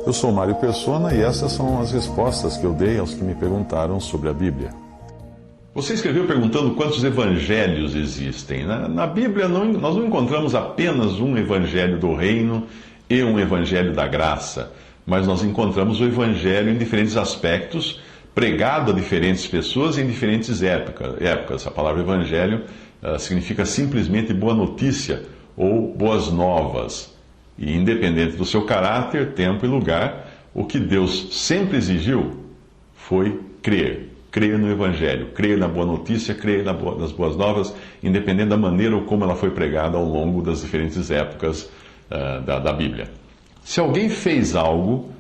Eu sou Mário Persona e essas são as respostas que eu dei aos que me perguntaram sobre a Bíblia. Você escreveu perguntando quantos evangelhos existem. Na Bíblia nós não encontramos apenas um evangelho do reino e um evangelho da graça, mas nós encontramos o evangelho em diferentes aspectos, pregado a diferentes pessoas em diferentes épocas. A palavra evangelho significa simplesmente boa notícia ou boas novas. E independente do seu caráter, tempo e lugar, o que Deus sempre exigiu foi crer. Crer no Evangelho, crer na boa notícia, crer nas boas novas, independente da maneira como ela foi pregada ao longo das diferentes épocas da Bíblia. Se alguém fez algo,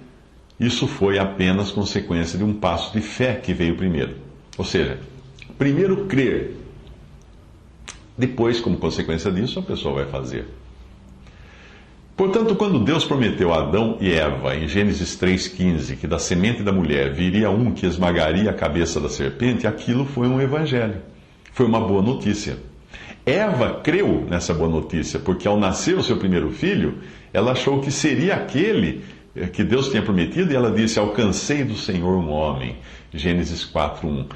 isso foi apenas consequência de um passo de fé que veio primeiro. Ou seja, primeiro crer, depois, como consequência disso, a pessoa vai fazer. Portanto, quando Deus prometeu a Adão e Eva, em Gênesis 3,15, que da semente da mulher viria um que esmagaria a cabeça da serpente, aquilo foi um evangelho. Foi uma boa notícia. Eva creu nessa boa notícia, porque ao nascer o seu primeiro filho, ela achou que seria aquele que Deus tinha prometido, e ela disse: alcancei do Senhor um homem. Gênesis 4,1.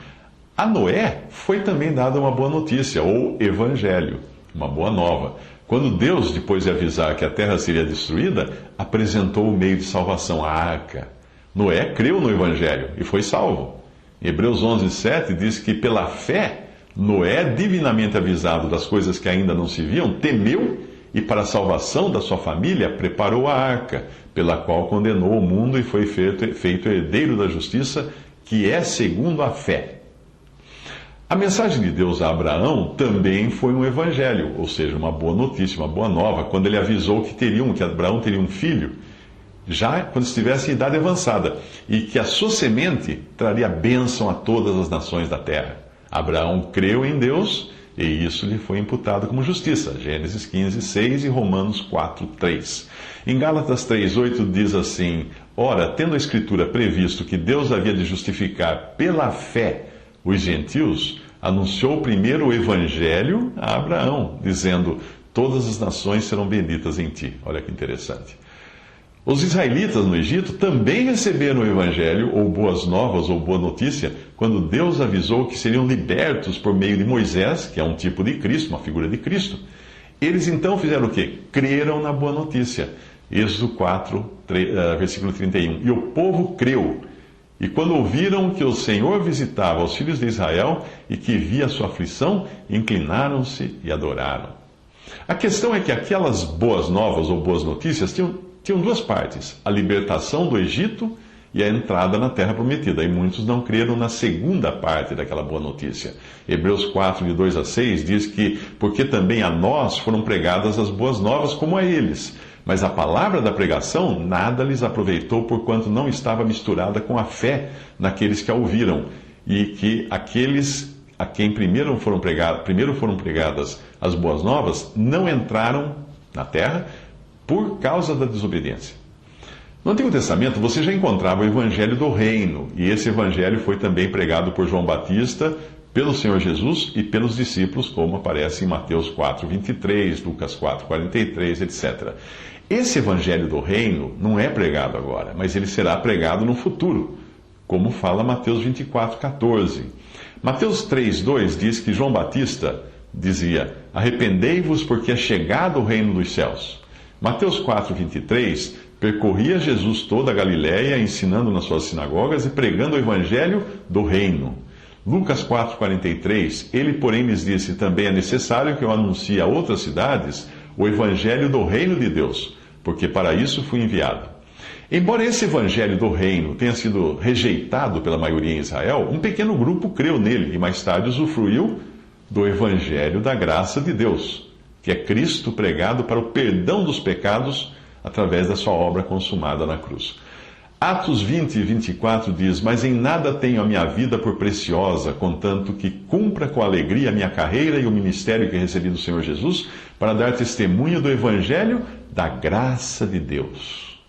A Noé foi também dada uma boa notícia, ou evangelho, uma boa nova. Quando Deus, depois de avisar que a terra seria destruída, apresentou o meio de salvação, a arca. Noé creu no Evangelho e foi salvo. Em Hebreus 11:7 diz que pela fé, Noé, divinamente avisado das coisas que ainda não se viam, temeu e para a salvação da sua família preparou a arca, pela qual condenou o mundo e foi feito herdeiro da justiça, que é segundo a fé. A mensagem de Deus a Abraão também foi um evangelho, ou seja, uma boa notícia, uma boa nova, quando ele avisou que Abraão teria um filho, já quando estivesse em idade avançada, e que a sua semente traria bênção a todas as nações da terra. Abraão creu em Deus, e isso lhe foi imputado como justiça. Gênesis 15:6 e Romanos 4:3. Em Gálatas 3:8 diz assim: ora, tendo a Escritura previsto que Deus havia de justificar pela fé os gentios, anunciou primeiro o Evangelho a Abraão, dizendo: todas as nações serão benditas em ti. Olha que interessante. Os israelitas no Egito também receberam o Evangelho, ou boas novas, ou boa notícia, quando Deus avisou que seriam libertos por meio de Moisés, que é um tipo de Cristo, uma figura de Cristo. Eles então fizeram o quê? Creram na boa notícia. Êxodo 4, versículo 31. E o povo creu. E quando ouviram que o Senhor visitava os filhos de Israel e que via a sua aflição, inclinaram-se e adoraram. A questão é que aquelas boas novas ou boas notícias tinham duas partes: a libertação do Egito e a entrada na Terra Prometida. E muitos não creram na segunda parte daquela boa notícia. Hebreus 4, de 2-6 diz que, porque também a nós foram pregadas as boas novas como a eles. Mas a palavra da pregação nada lhes aproveitou, porquanto não estava misturada com a fé naqueles que a ouviram, e que aqueles a quem primeiro foram pregadas as boas novas não entraram na terra por causa da desobediência. No Antigo Testamento você já encontrava o Evangelho do Reino, e esse Evangelho foi também pregado por João Batista, pelo Senhor Jesus e pelos discípulos, como aparece em Mateus 4:23, Lucas 4:43, etc. Esse Evangelho do Reino não é pregado agora, mas ele será pregado no futuro, como fala Mateus 24:14. Mateus 3:2 diz que João Batista dizia: arrependei-vos, porque é chegado o reino dos céus. Mateus 4:23 percorria Jesus toda a Galiléia, ensinando nas suas sinagogas e pregando o Evangelho do Reino. Lucas 4:43, ele, porém, lhes disse: também é necessário que eu anuncie a outras cidades o Evangelho do Reino de Deus, porque para isso fui enviado. Embora esse Evangelho do Reino tenha sido rejeitado pela maioria em Israel, um pequeno grupo creu nele e mais tarde usufruiu do Evangelho da graça de Deus, que é Cristo pregado para o perdão dos pecados através da sua obra consumada na cruz. Atos 20:24 diz: mas em nada tenho a minha vida por preciosa, contanto que cumpra com alegria a minha carreira e o ministério que recebi do Senhor Jesus, para dar testemunho do Evangelho da graça de Deus.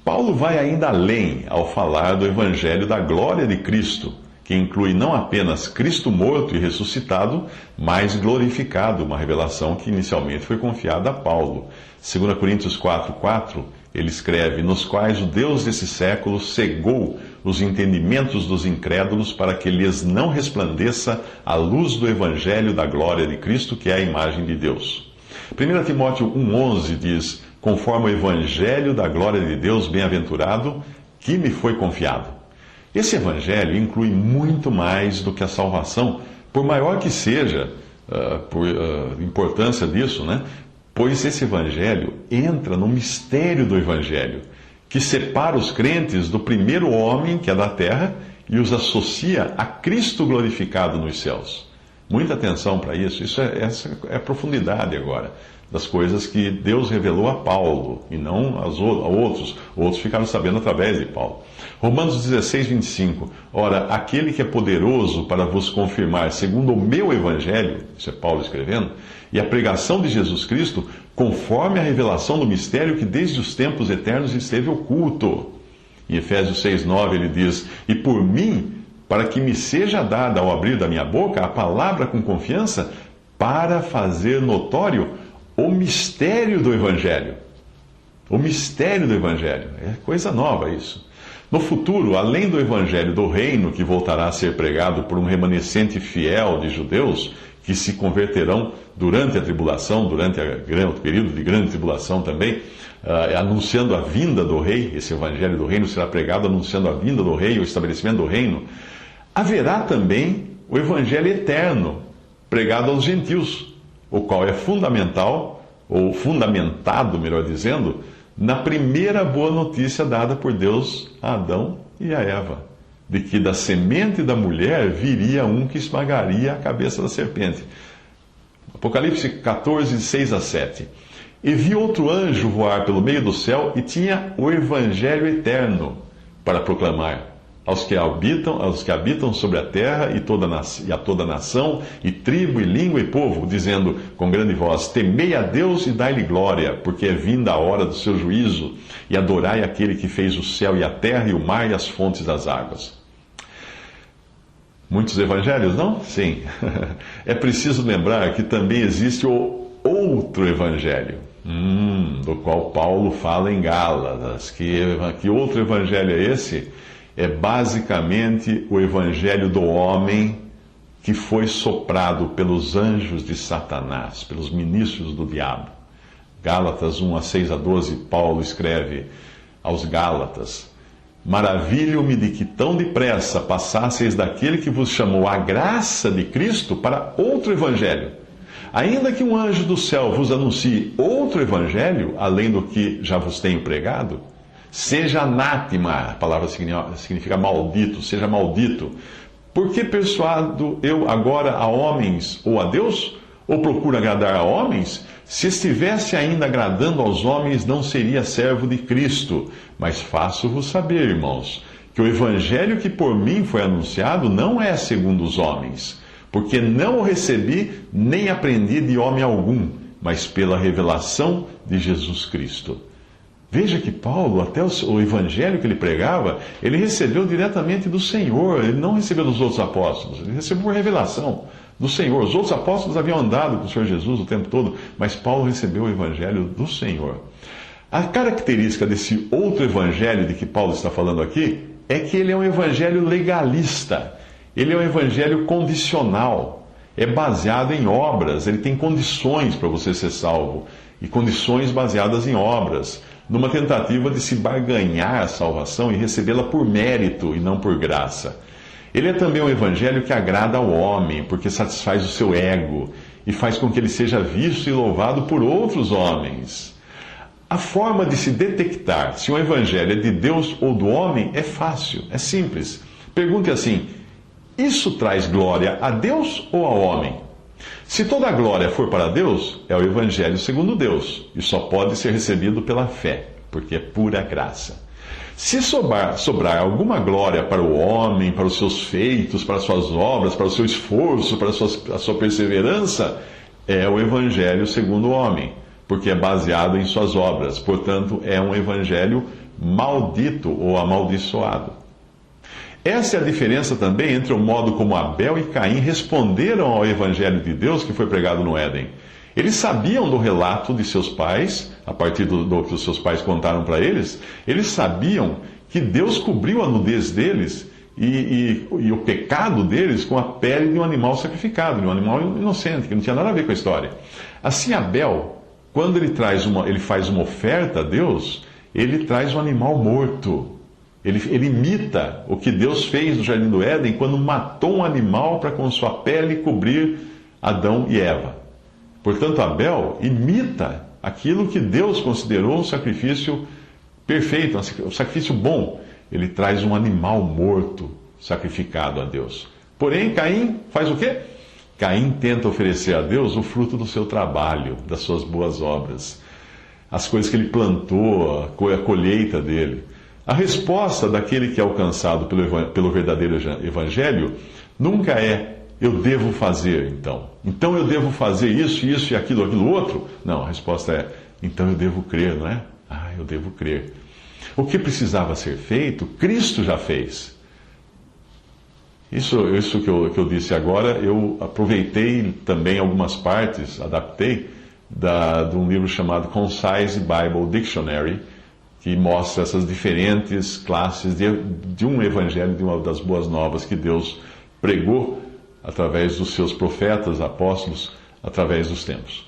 Paulo vai ainda além ao falar do Evangelho da glória de Cristo, que inclui não apenas Cristo morto e ressuscitado, mas glorificado, uma revelação que inicialmente foi confiada a Paulo. 2 Coríntios 4:4, ele escreve: nos quais o Deus desse século cegou os entendimentos dos incrédulos para que lhes não resplandeça a luz do evangelho da glória de Cristo, que é a imagem de Deus. 1 Timóteo 1,11 diz: conforme o evangelho da glória de Deus bem-aventurado, que me foi confiado. Esse evangelho inclui muito mais do que a salvação, por maior que seja a importância disso, né? Pois esse evangelho entra no mistério do evangelho, que separa os crentes do primeiro homem, que é da terra, e os associa a Cristo glorificado nos céus. Muita atenção para isso. Essa é a profundidade agora das coisas que Deus revelou a Paulo e não a outros. Outros ficaram sabendo através de Paulo. Romanos 16, 25. Ora, aquele que é poderoso para vos confirmar, segundo o meu evangelho, isso é Paulo escrevendo, e a pregação de Jesus Cristo, conforme a revelação do mistério que desde os tempos eternos esteve oculto. Em Efésios 6, 9 ele diz: e por mim, para que me seja dada ao abrir da minha boca a palavra com confiança, para fazer notório o mistério do Evangelho. O mistério do Evangelho. É coisa nova isso. No futuro, além do Evangelho do Reino, que voltará a ser pregado por um remanescente fiel de judeus, que se converterão durante a tribulação, durante o período de grande tribulação também, anunciando a vinda do Rei. Esse Evangelho do Reino será pregado anunciando a vinda do Rei, o estabelecimento do Reino. Haverá também o Evangelho eterno, pregado aos gentios, o qual é fundamental, ou fundamentado, melhor dizendo, na primeira boa notícia dada por Deus a Adão e a Eva, de que da semente da mulher viria um que esmagaria a cabeça da serpente. Apocalipse 14, 6 a 7. E vi outro anjo voar pelo meio do céu e tinha o evangelho eterno para proclamar aos que habitam sobre a terra e a toda nação, e tribo, e língua, e povo, dizendo com grande voz: temei a Deus e dai-lhe glória, porque é vinda a hora do seu juízo, e adorai aquele que fez o céu e a terra, e o mar e as fontes das águas. Muitos evangelhos, não? Sim. É preciso lembrar que também existe o outro evangelho, do qual Paulo fala em Gálatas. Que outro evangelho é esse? É basicamente o evangelho do homem que foi soprado pelos anjos de Satanás, pelos ministros do diabo. Gálatas 1, 6 a 12, Paulo escreve aos Gálatas: maravilho-me de que tão depressa passasseis daquele que vos chamou à graça de Cristo para outro evangelho. Ainda que um anjo do céu vos anuncie outro evangelho, além do que já vos tenho pregado, seja anátema, a palavra significa maldito, seja maldito. Por que persuado eu agora a homens ou a Deus? Ou procuro agradar a homens? Se estivesse ainda agradando aos homens, não seria servo de Cristo. Mas faço-vos saber, irmãos, que o evangelho que por mim foi anunciado não é segundo os homens, porque não o recebi nem aprendi de homem algum, mas pela revelação de Jesus Cristo. Veja que Paulo, até o evangelho que ele pregava, ele recebeu diretamente do Senhor, ele não recebeu dos outros apóstolos, ele recebeu por revelação do Senhor. Os outros apóstolos haviam andado com o Senhor Jesus o tempo todo, mas Paulo recebeu o evangelho do Senhor. A característica desse outro evangelho de que Paulo está falando aqui é que ele é um evangelho legalista, ele é um evangelho condicional, é baseado em obras, ele tem condições para você ser salvo, e condições baseadas em obras, numa tentativa de se barganhar a salvação e recebê-la por mérito e não por graça. Ele é também um evangelho que agrada ao homem, porque satisfaz o seu ego e faz com que ele seja visto e louvado por outros homens. A forma de se detectar se um evangelho é de Deus ou do homem é fácil, é simples. Pergunte assim: isso traz glória a Deus ou ao homem? Se toda a glória for para Deus, é o evangelho segundo Deus, e só pode ser recebido pela fé, porque é pura graça. Se sobrar alguma glória para o homem, para os seus feitos, para as suas obras, para o seu esforço, para a sua perseverança, é o evangelho segundo o homem, porque é baseado em suas obras. Portanto, é um evangelho maldito ou amaldiçoado. Essa é a diferença também entre o modo como Abel e Caim responderam ao evangelho de Deus que foi pregado no Éden. Eles sabiam do relato de seus pais, a partir do que os seus pais contaram para eles, eles sabiam que Deus cobriu a nudez deles e o pecado deles com a pele de um animal sacrificado, de um animal inocente, que não tinha nada a ver com a história. Assim, Abel, quando ele faz uma oferta a Deus, ele traz um animal morto. Ele imita o que Deus fez no Jardim do Éden quando matou um animal para com sua pele cobrir Adão e Eva. Portanto, Abel imita aquilo que Deus considerou um sacrifício perfeito, um sacrifício bom. Ele traz um animal morto sacrificado a Deus. Porém, Caim faz o quê? Caim tenta oferecer a Deus o fruto do seu trabalho, das suas boas obras, as coisas que ele plantou, a colheita dele. A resposta daquele que é alcançado pelo verdadeiro evangelho nunca é eu devo fazer, então. Então eu devo fazer isso e aquilo outro. Não, a resposta é então eu devo crer, não é? Eu devo crer. O que precisava ser feito, Cristo já fez. Isso que eu disse agora, eu aproveitei também algumas partes, adaptei, de um livro chamado Concise Bible Dictionary, que mostra essas diferentes classes de um evangelho, de uma das boas novas que Deus pregou através dos seus profetas, apóstolos, através dos tempos.